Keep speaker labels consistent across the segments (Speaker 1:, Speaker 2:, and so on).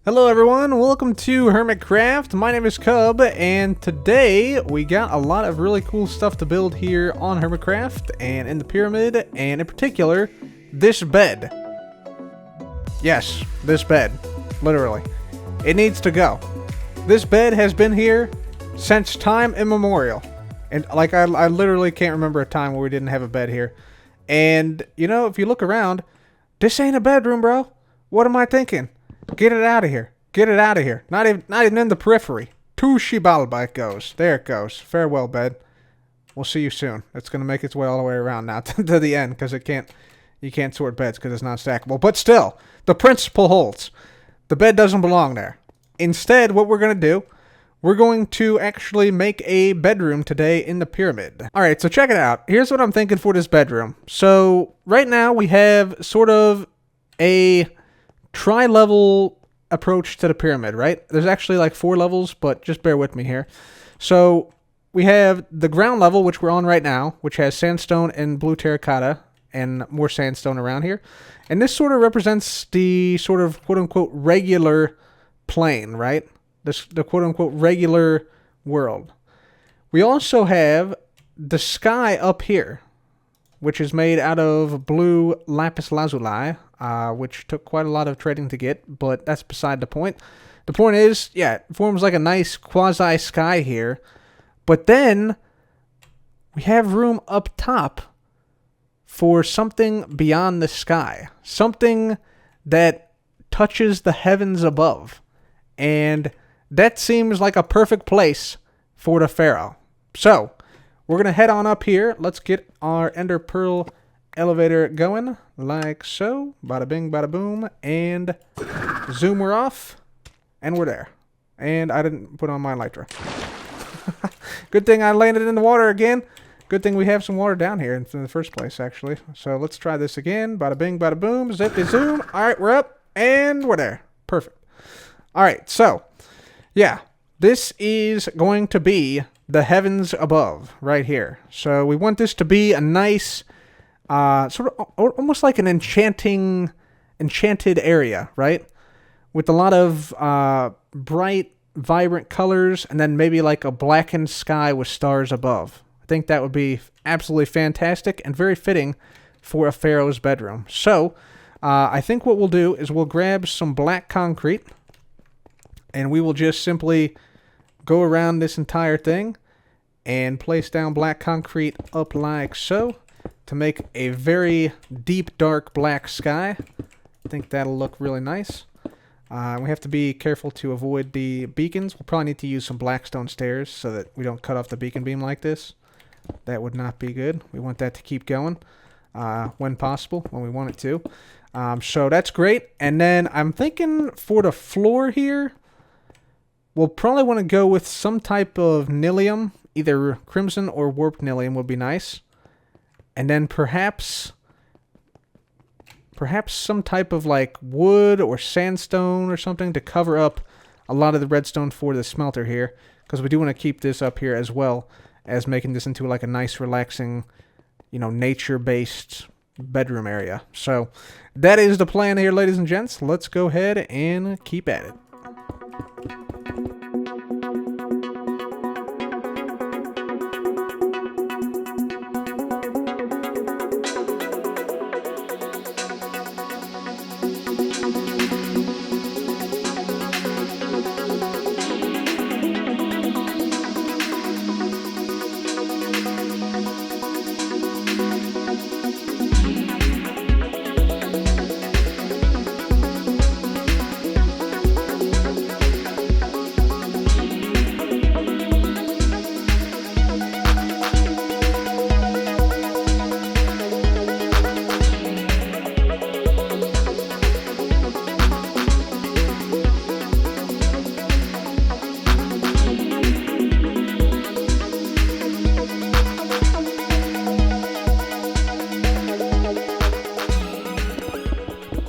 Speaker 1: Hello everyone, welcome to Hermitcraft. My name is Cub, and today we got a lot of really cool stuff to build here on Hermitcraft and in the pyramid, and in particular, this bed. Yes, this bed. Literally. It needs to go. This bed has been here since time immemorial. And like I literally can't remember a time where we didn't have a bed here. And, you know, if you look around, this ain't a bedroom, bro. What am I thinking? Get it out of here. Get it out of here. Not even in the periphery. To Shibalba it goes. There it goes. Farewell, bed. We'll see you soon. It's going to make its way all the way around now to the end because you can't sort beds because it's not stackable. But still, the principle holds. The bed doesn't belong there. Instead, what we're going to do, we're going to actually make a bedroom today in the pyramid. Alright, so check it out. Here's what I'm thinking for this bedroom. So, right now we have sort of a tri-level approach to the pyramid, right? There's actually like 4 levels, but just bear with me here. So, we have the ground level, which we're on right now, which has sandstone and blue terracotta, and more sandstone around here. And this sort of represents the sort of quote-unquote regular plane, right? The quote-unquote regular world. We also have the sky up here, which is made out of blue lapis lazuli, which took quite a lot of trading to get, but that's beside the point. The point is, yeah, it forms like a nice quasi-sky here, but then we have room up top for something beyond the sky, something that touches the heavens above, and that seems like a perfect place for the pharaoh. So, we're going to head on up here. Let's get our ender pearl elevator going, like so. Bada bing, bada boom, and zoom, we're off, and we're there. And I didn't put on my elytra. Good thing I landed in the water again. Good thing we have some water down here in the first place, actually. So let's try this again. Bada bing, bada boom, zippy zoom. Alright, we're up, and we're there. Perfect. Alright, so yeah, this is going to be the heavens above right here. So we want this to be a nice, sort of almost like an enchanted area, right? With a lot of bright, vibrant colors, and then maybe like a blackened sky with stars above. I think that would be absolutely fantastic and very fitting for a pharaoh's bedroom. So I think what we'll do is we'll grab some black concrete, and we will just simply go around this entire thing and place down black concrete up like so to make a very deep, dark black sky. I think that'll look really nice. We have to be careful to avoid the beacons. We'll probably need to use some blackstone stairs so that we don't cut off the beacon beam like this. That would not be good. We want that to keep going when possible, when we want it to. So that's great. And then I'm thinking for the floor here, we'll probably want to go with some type of nilium. Either crimson or warped nilium would be nice. And then perhaps some type of like wood or sandstone or something to cover up a lot of the redstone for the smelter here. Because we do want to keep this up here as well as making this into like a nice relaxing, you know, nature-based bedroom area. So that is the plan here, ladies and gents. Let's go ahead and keep at it.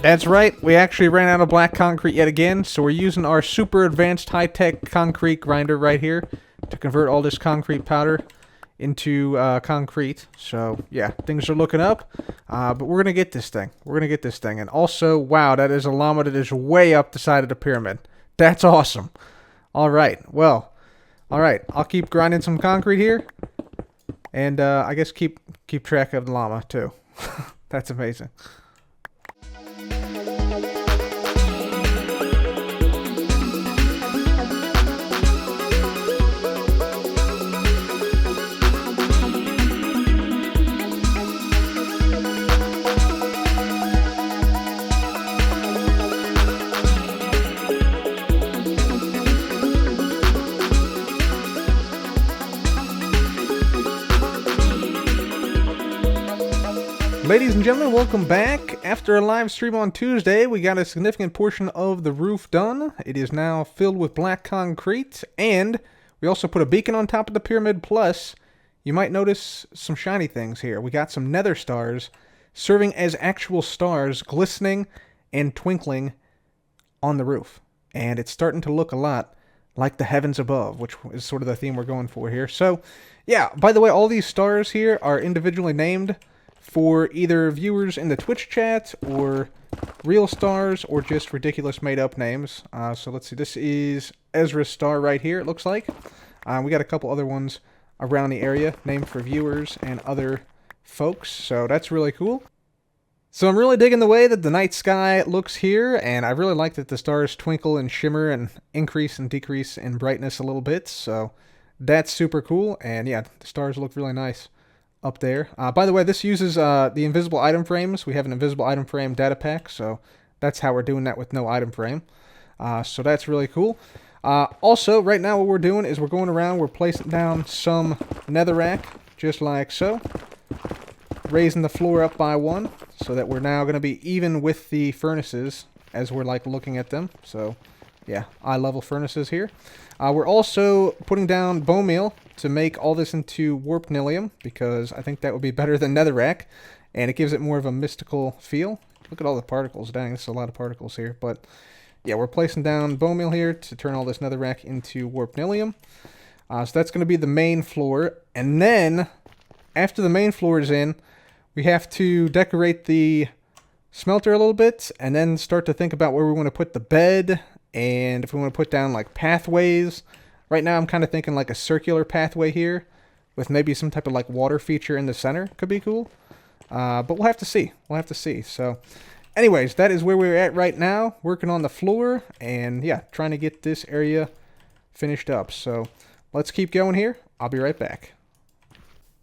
Speaker 1: That's right, we actually ran out of black concrete yet again, so we're using our super advanced high-tech concrete grinder right here to convert all this concrete powder into concrete. So yeah, things are looking up. But we're gonna get this thing. We're gonna get this thing. And also, wow, that is a llama that is way up the side of the pyramid. That's awesome. All right. Well, all right. I'll keep grinding some concrete here, and I guess keep track of the llama too. That's amazing. Ladies and gentlemen, welcome back. After a live stream on Tuesday, we got a significant portion of the roof done. It is now filled with black concrete, and we also put a beacon on top of the pyramid. Plus, you might notice some shiny things here. We got some nether stars serving as actual stars, glistening and twinkling on the roof. And it's starting to look a lot like the heavens above, which is sort of the theme we're going for here. So, yeah, by the way, all these stars here are individually named for either viewers in the Twitch chat, or real stars, or just ridiculous made-up names. So let's see, this is Ezra's star right here, it looks like. We got a couple other ones around the area, named for viewers and other folks, so that's really cool. So I'm really digging the way that the night sky looks here, and I really like that the stars twinkle and shimmer and increase and decrease in brightness a little bit, so that's super cool, and yeah, the stars look really nice up there. By the way, this uses the invisible item frames. We have an invisible item frame data pack, so that's how we're doing that with no item frame. So that's really cool. Also, right now what we're doing is we're going around, we're placing down some netherrack, just like so. Raising the floor up by one, so that we're now going to be even with the furnaces as we're like looking at them. So yeah, eye level furnaces here. We're also putting down bone meal to make all this into warped nilium, because I think that would be better than netherrack, and it gives it more of a mystical feel. Look at all the particles. Dang, this is a lot of particles here. But yeah, we're placing down bone meal here to turn all this netherrack into warped nilium. So that's going to be the main floor. And then, after the main floor is in, we have to decorate the smelter a little bit, and then start to think about where we want to put the bed, and if we want to put down like pathways. Right now I'm kind of thinking like a circular pathway here, with maybe some type of like water feature in the center. Could be cool. But we'll have to see. We'll have to see. So anyways, that is where we're at right now, working on the floor, and yeah, trying to get this area finished up. So let's keep going here. I'll be right back.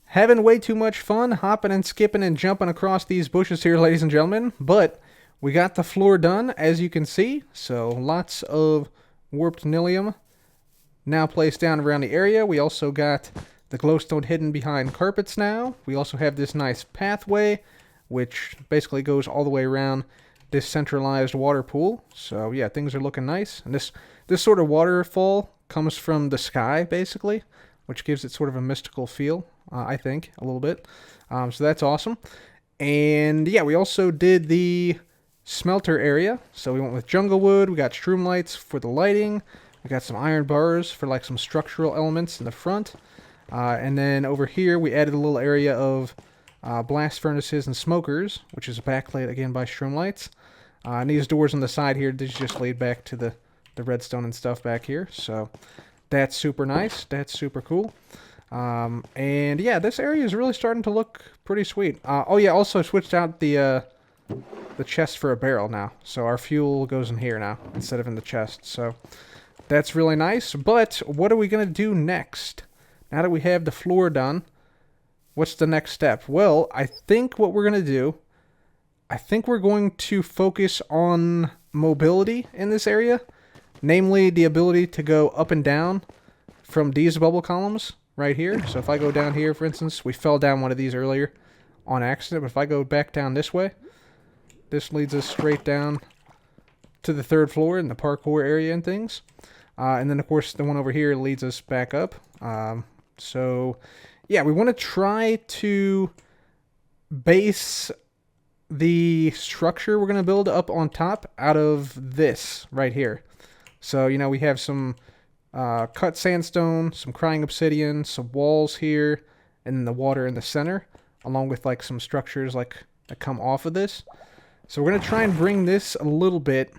Speaker 1: Having way too much fun hopping and skipping and jumping across these bushes here, ladies and gentlemen, but we got the floor done, as you can see. So lots of warped nilium now placed down around the area. We also got the glowstone hidden behind carpets now. We also have this nice pathway, which basically goes all the way around this centralized water pool. So yeah, things are looking nice. And this sort of waterfall comes from the sky, basically, which gives it sort of a mystical feel, I think, a little bit. So that's awesome. And yeah, we also did the smelter area. So we went with jungle wood. We got shroom lights for the lighting. We got some iron bars for like some structural elements in the front. And then over here, we added a little area of blast furnaces and smokers, which is backlit again by shroom lights. And these doors on the side here, these just laid back to the redstone and stuff back here. So that's super nice. That's super cool. And yeah, this area is really starting to look pretty sweet. Oh yeah, also switched out the chest for a barrel now. So our fuel goes in here now instead of in the chest. So that's really nice. But what are we going to do next? Now that we have the floor done, what's the next step? Well, I think what we're going to do, I think we're going to focus on mobility in this area. Namely, the ability to go up and down from these bubble columns right here. So if I go down here, for instance, we fell down one of these earlier on accident. But if I go back down this way, this leads us straight down to the third floor in the parkour area and things. And then, of course, the one over here leads us back up. So, yeah, we want to try to base the structure we're going to build up on top out of this right here. So, you know, we have some cut sandstone, some crying obsidian, some walls here, and then the water in the center, along with like some structures like that come off of this. So we're going to try and bring this a little bit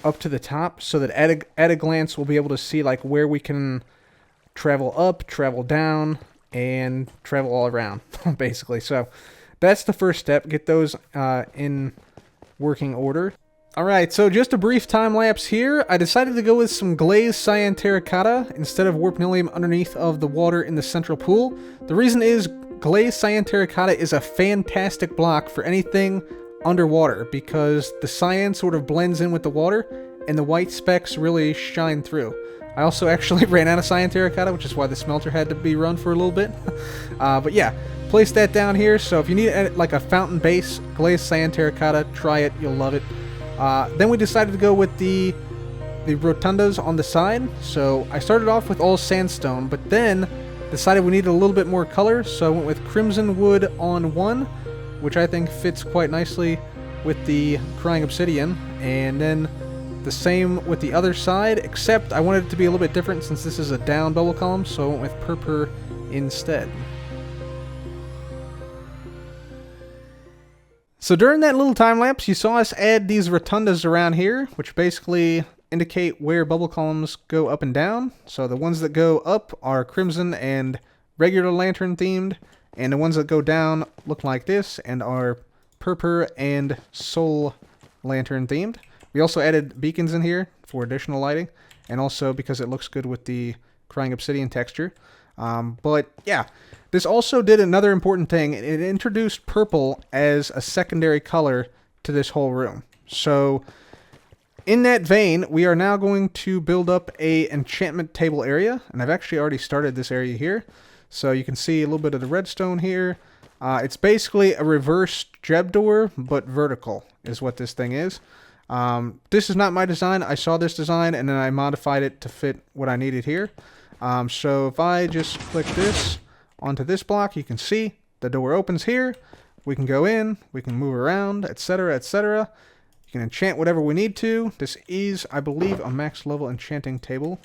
Speaker 1: up to the top so that at a glance we'll be able to see like where we can travel up, travel down, and travel all around, basically. So that's the first step. Get those in working order. Alright, so just a brief time lapse here. I decided to go with some glazed cyan terracotta instead of warpnilium underneath of the water in the central pool. The reason is glazed cyan terracotta is a fantastic block for anything underwater because the cyan sort of blends in with the water and the white specks really shine through. I also actually ran out of cyan terracotta, which is why the smelter had to be run for a little bit. But yeah, place that down here. So if you need like a fountain base glazed cyan terracotta, try it. You'll love it. Then we decided to go with the rotundas on the side. So I started off with all sandstone, but then decided we needed a little bit more color. So I went with crimson wood on one, which I think fits quite nicely with the crying obsidian. And then the same with the other side, except I wanted it to be a little bit different since this is a down bubble column, so I went with purple instead. So during that little time lapse, you saw us add these rotundas around here, which basically indicate where bubble columns go up and down. So the ones that go up are crimson and regular lantern themed, and the ones that go down look like this and are purple and soul lantern themed. We also added beacons in here for additional lighting, and also because it looks good with the crying obsidian texture. But yeah, this also did another important thing. It introduced purple as a secondary color to this whole room. So in that vein, we are now going to build up a enchantment table area, and I've actually already started this area here. So you can see a little bit of the redstone here. It's basically a reverse Jeb door, but vertical is what this thing is. This is not my design. I saw this design and then I modified it to fit what I needed here. So if I just click this onto this block, you can see the door opens here. We can go in, we can move around, etc., etc. You can enchant whatever we need to. This is, I believe, a max level enchanting table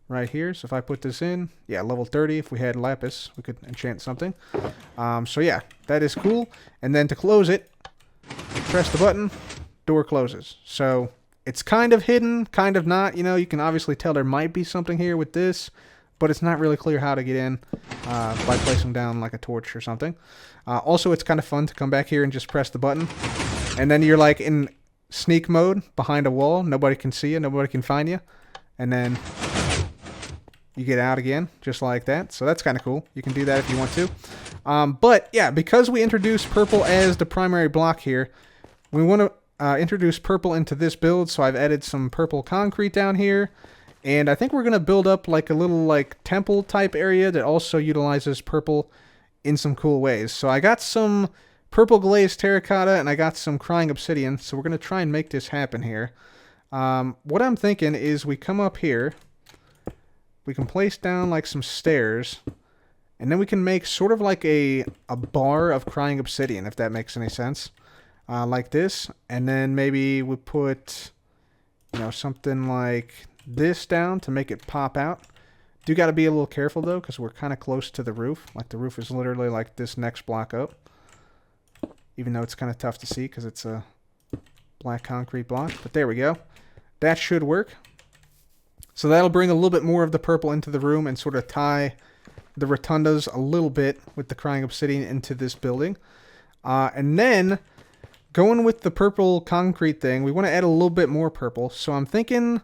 Speaker 1: right here. So if I put this in, yeah, level 30. If we had lapis, we could enchant something. So yeah, that is cool. And then to close it, press the button, door closes. So it's kind of hidden, kind of not. You know, you can obviously tell there might be something here with this, but it's not really clear how to get in by placing down like a torch or something. Also, it's kind of fun to come back here and just press the button, and then you're like in sneak mode behind a wall. Nobody can see you, nobody can find you, and then you get out again just like that. So that's kind of cool. You can do that if you want to. But yeah, because we introduced purple as the primary block here, we want to introduce purple into this build. So I've added some purple concrete down here, and I think we're going to build up like a little like temple type area that also utilizes purple in some cool ways. So I got some purple glazed terracotta and I got some crying obsidian. So we're going to try and make this happen here. What I'm thinking is we come up here, we can place down like some stairs, and then we can make sort of like a bar of crying obsidian, if that makes any sense. Like this, and then maybe we put, you know, something like this down to make it pop out. Do got to be a little careful though, because we're kind of close to the roof. Like the roof is literally like this next block up, even though it's kind of tough to see because it's a black concrete block. But there we go. That should work. So that'll bring a little bit more of the purple into the room and sort of tie the rotundas a little bit with the crying obsidian into this building. And then going with the purple concrete thing, we want to add a little bit more purple. So I'm thinking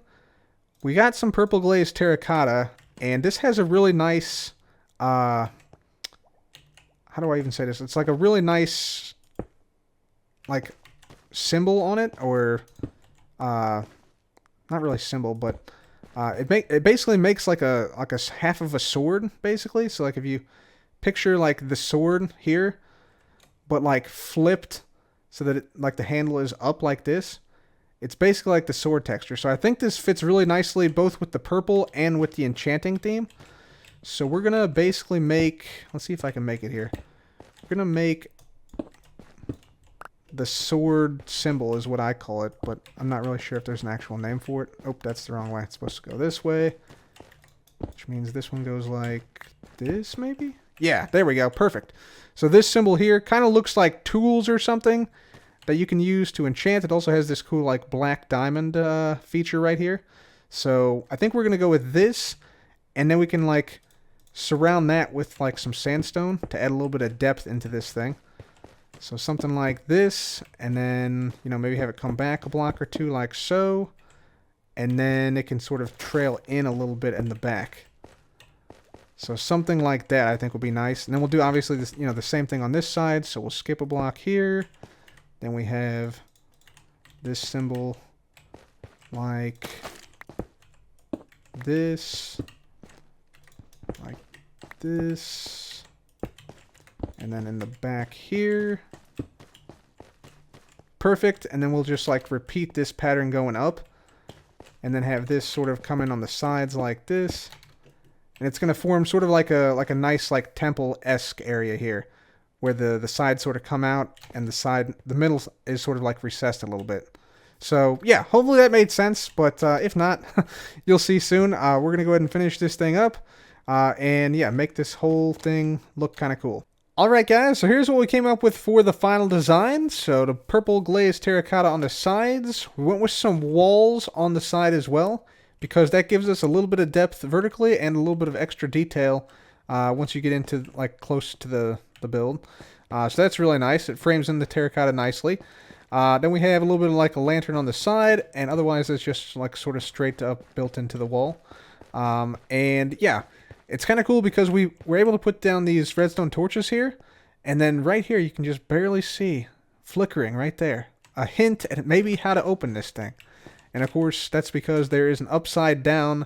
Speaker 1: we got some purple glazed terracotta, and this has a really nice, how do I even say this? It's like a really nice, like, symbol on it, or, not really symbol, but it basically makes like a half of a sword, basically. So like if you picture like the sword here, but like flipped, so that it, like the handle is up like this. It's basically like the sword texture. So I think this fits really nicely both with the purple and with the enchanting theme. So we're going to basically make, let's see if I can make it here. We're going to make the sword symbol is what I call it, but I'm not really sure if there's an actual name for it. Oh, that's the wrong way. It's supposed to go this way. which means this one goes like this, maybe? Yeah, there we go. Perfect. So this symbol here kind of looks like tools or something that you can use to enchant. It also has this cool like black diamond feature right here. So I think we're going to go with this, and then we can like surround that with like some sandstone to add a little bit of depth into this thing. So something like this, and then, you know, maybe have it come back a block or two like so, and then it can sort of trail in a little bit in the back. So something like that I think will be nice. And then we'll do obviously this, you know, the same thing on this side. So we'll skip a block here. Then we have this symbol like this, like this, and then in the back here. Perfect. And then we'll just like repeat this pattern going up, and then have this sort of come in on the sides like this. And it's going to form sort of like a nice like temple-esque area here, where the sides sort of come out and the middle is sort of like recessed a little bit. So yeah, hopefully that made sense, but if not, you'll see soon. We're going to go ahead and finish this thing up, and yeah, make this whole thing look kind of cool. Alright guys, so here's what we came up with for the final design. So the purple glazed terracotta on the sides. We went with some walls on the side as well, because that gives us a little bit of depth vertically and a little bit of extra detail once you get into like close to the build. So that's really nice. It frames in the terracotta nicely. Then we have a little bit of like a lantern on the side, and otherwise it's just like sort of straight up built into the wall. And yeah, it's kind of cool because we were able to put down these redstone torches here, and then right here you can just barely see flickering right there. A hint at maybe how to open this thing. And of course, that's because there is an upside down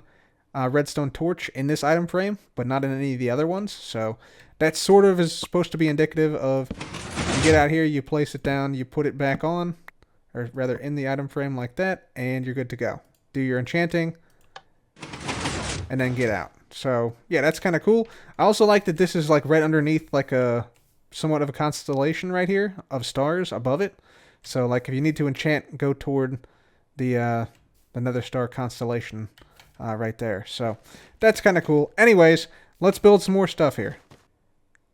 Speaker 1: redstone torch in this item frame, but not in any of the other ones. So that sort of is supposed to be indicative of, you get out here, you place it down, you put it back on, or rather in the item frame like that, and you're good to go. Do your enchanting, and then get out. So yeah, that's kind of cool. I also like that this is like right underneath like a somewhat of a constellation right here of stars above it. So like if you need to enchant, go toward the Nether Star constellation right there. So that's kind of cool. Anyways, let's build some more stuff here.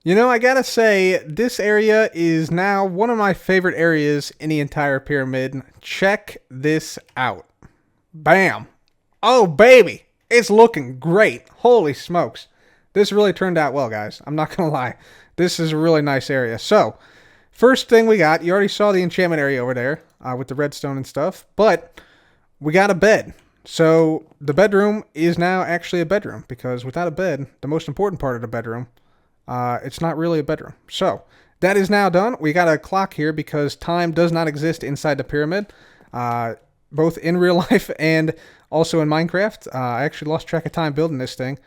Speaker 1: You know, I gotta say, this area is now one of my favorite areas in the entire pyramid. Check this out. Bam. Oh, baby. It's looking great. Holy smokes. This really turned out well, guys. I'm not gonna lie. This is a really nice area. So, first thing we got, you already saw the enchantment area over there with the redstone and stuff, but we got a bed. So, the bedroom is now actually a bedroom, because without a bed, the most important part of the bedroom, it's not really a bedroom. So, that is now done. We got a clock here because time does not exist inside the pyramid, both in real life and also in Minecraft. I actually lost track of time building this thing,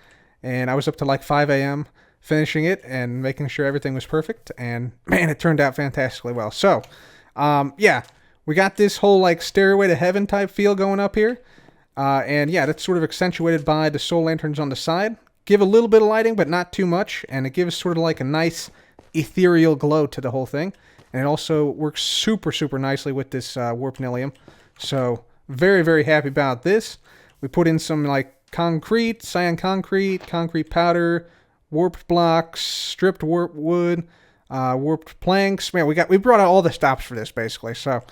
Speaker 1: and I was up to like 5 a.m. finishing it and making sure everything was perfect, and man, it turned out fantastically well. So, yeah, we got this whole like stairway to heaven type feel going up here, and yeah, that's sort of accentuated by the soul lanterns on the side. Give a little bit of lighting, but not too much, and it gives sort of like a nice ethereal glow to the whole thing, and it also works super, super nicely with this warp nilium. So, very, very happy about this. We put in some like concrete, cyan concrete, concrete powder, warped blocks, stripped warped wood, warped planks. Man, we brought out all the stops for this basically. So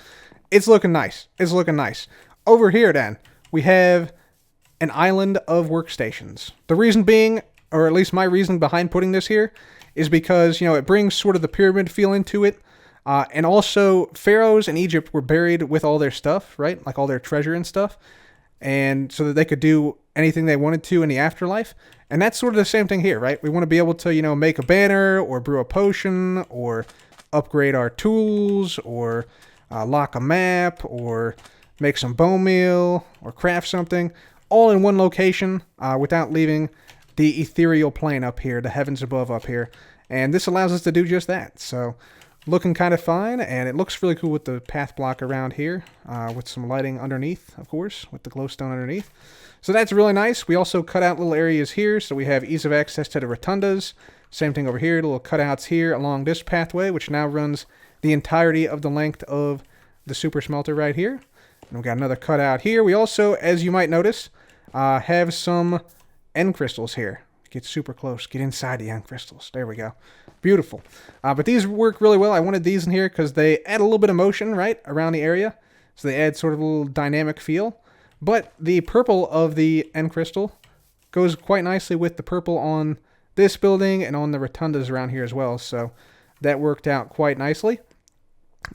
Speaker 1: it's looking nice. It's looking nice. Over here then, we have an island of workstations. The reason being, or at least my reason behind putting this here, is because, you know, it brings sort of the pyramid feel into it. And also, pharaohs in Egypt were buried with all their stuff, right? Like all their treasure and stuff. And so that they could do anything they wanted to in the afterlife. And that's sort of the same thing here, right? We want to be able to, you know, make a banner or brew a potion or upgrade our tools or lock a map or make some bone meal or craft something all in one location without leaving the ethereal plane up here, the heavens above up here. And this allows us to do just that. So looking kind of fine, and it looks really cool with the path block around here, with some lighting underneath, of course, with the glowstone underneath. So that's really nice. We also cut out little areas here, so we have ease of access to the rotundas. Same thing over here, little cutouts here along this pathway, which now runs the entirety of the length of the super smelter right here. And we've got another cutout here. We also, as you might notice, have some end crystals here. Get super close. Get inside the end crystals. There we go. Beautiful. But these work really well. I wanted these in here because they add a little bit of motion, right, around the area. So they add sort of a little dynamic feel. But the purple of the end crystal goes quite nicely with the purple on this building and on the rotundas around here as well. So that worked out quite nicely.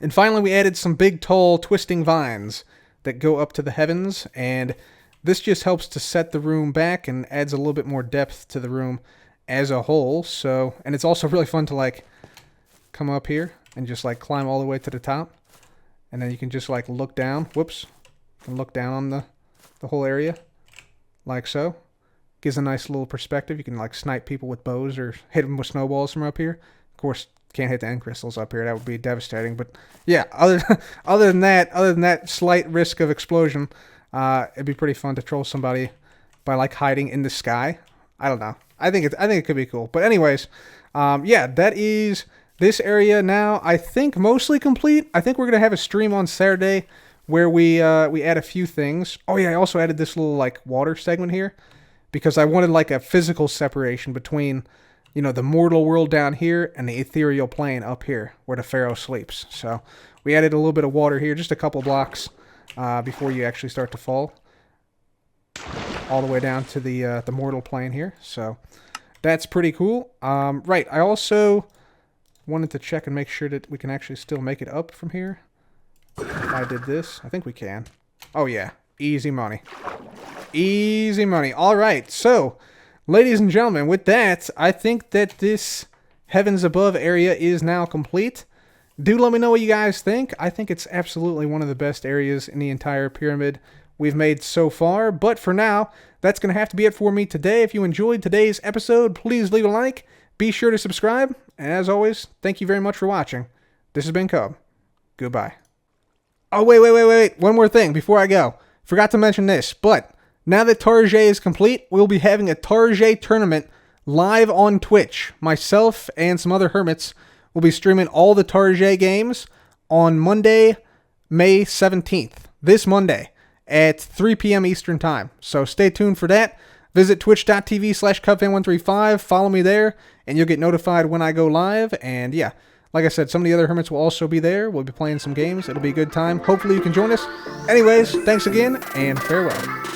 Speaker 1: And finally, we added some big, tall, twisting vines that go up to the heavens, and this just helps to set the room back and adds a little bit more depth to the room as a whole. So, and it's also really fun to like come up here and just like climb all the way to the top, and then you can just like look down. Whoops, you can look down on the whole area like so. Gives a nice little perspective. You can like snipe people with bows or hit them with snowballs from up here. Of course, can't hit the end crystals up here. That would be devastating. But yeah, other than that slight risk of explosion, it'd be pretty fun to troll somebody by like hiding in the sky. I don't know. I think it could be cool. But anyways, yeah, that is this area now. I think mostly complete. I think we're gonna have a stream on Saturday where we add a few things. Oh yeah, I also added this little like water segment here because I wanted like a physical separation between, you know, the mortal world down here and the ethereal plane up here where the pharaoh sleeps. So we added a little bit of water here, just a couple blocks before you actually start to fall all the way down to the mortal plane here. So that's pretty cool. Right, I also wanted to check and make sure that we can actually still make it up from here. If I did this, I think we can. Oh yeah, easy money. Easy money. All right, so ladies and gentlemen, with that, I think that this Heavens Above area is now complete. Do let me know what you guys think. I think it's absolutely one of the best areas in the entire pyramid we've made so far. But for now, that's going to have to be it for me today. If you enjoyed today's episode, please leave a like. Be sure to subscribe. And as always, thank you very much for watching. This has been Cub. Goodbye. Oh, wait. One more thing before I go. Forgot to mention this, but now that Tarjay is complete, we'll be having a Tarjay tournament live on Twitch. Myself and some other hermits will be streaming all the Tarjay games on Monday, May 17th. This Monday at 3 p.m. Eastern Time. So stay tuned for that. Visit twitch.tv/cubfan135. Follow me there, and you'll get notified when I go live. And yeah, like I said, some of the other hermits will also be there. We'll be playing some games. It'll be a good time. Hopefully you can join us. Anyways, thanks again, and farewell.